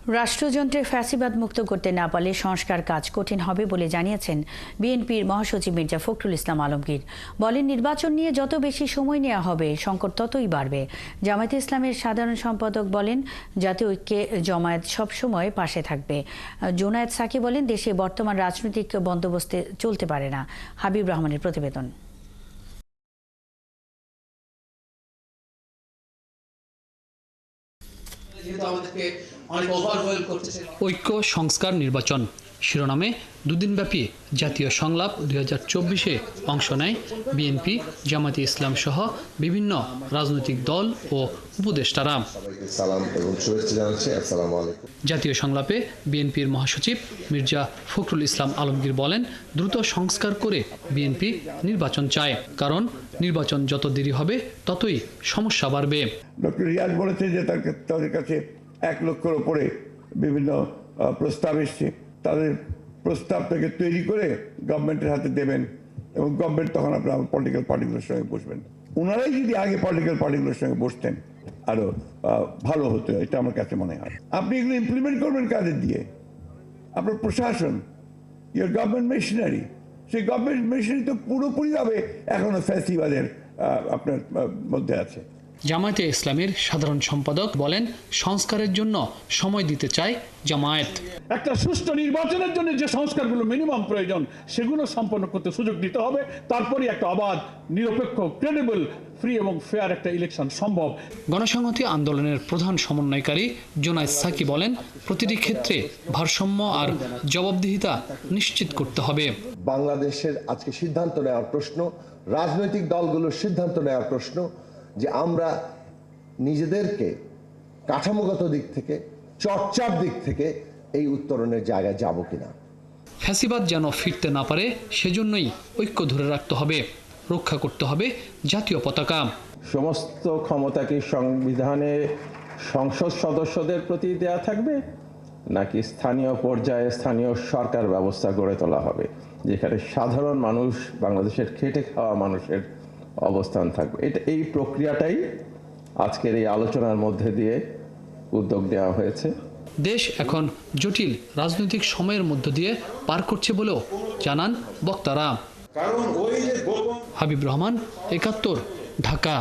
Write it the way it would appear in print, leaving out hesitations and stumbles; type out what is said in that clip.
রাষ্ট্রযন্ত্রে ফ্যাসিবাদ মুক্ত করতে না পারলে সংস্কার কাজ কঠিন হবে বলে জানিয়েছেন বিএনপির মহাসচিব মির্জা ফখরুল ইসলাম আলমগীর। বলেন, নির্বাচন নিয়ে যত বেশি সময় নেওয়া হবে সংকট ততই বাড়বে। জামায়াতে ইসলামের সাধারণ সম্পাদক বলেন, জাতীয় ঐক্যে জামায়াত সবসময় পাশে থাকবে। জোনায়েদ সাকি বলেন, দেশে বর্তমান রাজনৈতিক বন্দোবস্তে চলতে পারে না। হাবিব রহমানের প্রতিবেদন। ঐক্য সংস্কার নির্বাচন শিরোনামে দুদিনব্যাপী জাতীয় সংলাপ 2024-এ অংশ নেয় বিএনপি, জামায়াতে ইসলাম সহ বিভিন্ন রাজনৈতিক দল ও উপদেষ্টারা। জাতীয় সংলাপে বিএনপির মহাসচিব মির্জা ফখরুল ইসলাম আলমগীর বলেন, দ্রুত সংস্কার করে বিএনপি নির্বাচন চায়, কারণ নির্বাচন যত দেরি হবে ততই সমস্যা বাড়বে। ডক্টর রিয়াজ বলেছে যে তাদের কাছে 1 লক্ষের উপরে বিভিন্ন প্রস্তাব এসছে, তাদের প্রস্তাব থেকে তৈরি করে গভর্নমেন্টের হাতে দেবেন এবং গভর্নমেন্ট তখন আপনার পলিটিক্যাল পার্টিগুলোর সঙ্গে বসবেন। ওনারাই যদি আগে পলিটিক্যাল পার্টিগুলোর সঙ্গে বসতেন আরো ভালো হতো, এটা আমার কাছে মনে হয়। আপনি এগুলো ইমপ্লিমেন্ট করবেন কাদের দিয়ে? আপনার প্রশাসন, ইয়োর গভর্নমেন্ট মেশিনারি, সেই গভর্নমেন্ট মেশিনারি তো পুরোপুরিভাবে এখনো ফ্যাসিবাদের আপনার মধ্যে আছে। জামায়াতে ইসলামের সাধারণ সম্পাদক বলেন, সংস্কারের জন্য সময় দিতে চায় জামায়াত। একটা সুষ্ঠু নির্বাচনের জন্য যে সংস্কারগুলো মিনিমাম প্রয়োজন সেগুলো সম্পন্ন করতে সুযোগ দিতে হবে, তারপরে একটা অবাধ, নিরপেক্ষ, ক্রেডিবল, ফ্রি এবং ফেয়ার একটা ইলেকশন সম্ভব। গণসংহতি আন্দোলনের প্রধান সমন্বয়কারী জোনায়েদ সাকি বলেন, প্রতিটি ক্ষেত্রে ভারসাম্য আর জবাবদিহিতা নিশ্চিত করতে হবে। বাংলাদেশের আজকে সিদ্ধান্ত নেওয়ার প্রশ্ন, রাজনৈতিক দলগুলোর সিদ্ধান্ত নেওয়ার প্রশ্ন যে আমরা নিজেদেরকে কাঠামোগত দিক থেকে, চর্চার দিক থেকে এই উত্তরণের জায়গায় যাব কিনা। ফ্যাসিবাদ যেন ফিরতে না পারে সেজন্যই ঐক্য ধরে রাখতে হবে, রক্ষা করতে হবে জাতীয় পতাকা। সমস্ত ক্ষমতাকে সংবিধানে সংসদ সদস্যদের প্রতি দেয়া থাকবে, নাকি স্থানীয় পর্যায়ে স্থানীয় সরকার ব্যবস্থা গড়ে তোলা হবে যেখানে সাধারণ মানুষ, বাংলাদেশের খেটে খাওয়া মানুষের অবস্থান থাকবে? এই প্রক্রিয়াটাই আজকের এই আলোচনার মধ্যে দিয়ে উদ্যোগ নেওয়া হয়েছে। দেশ এখন জটিল রাজনৈতিক সময়ের মধ্য দিয়ে পার করছে বলেও জানান বক্তারা। হাবিব রহমান, ৭১, ঢাকা।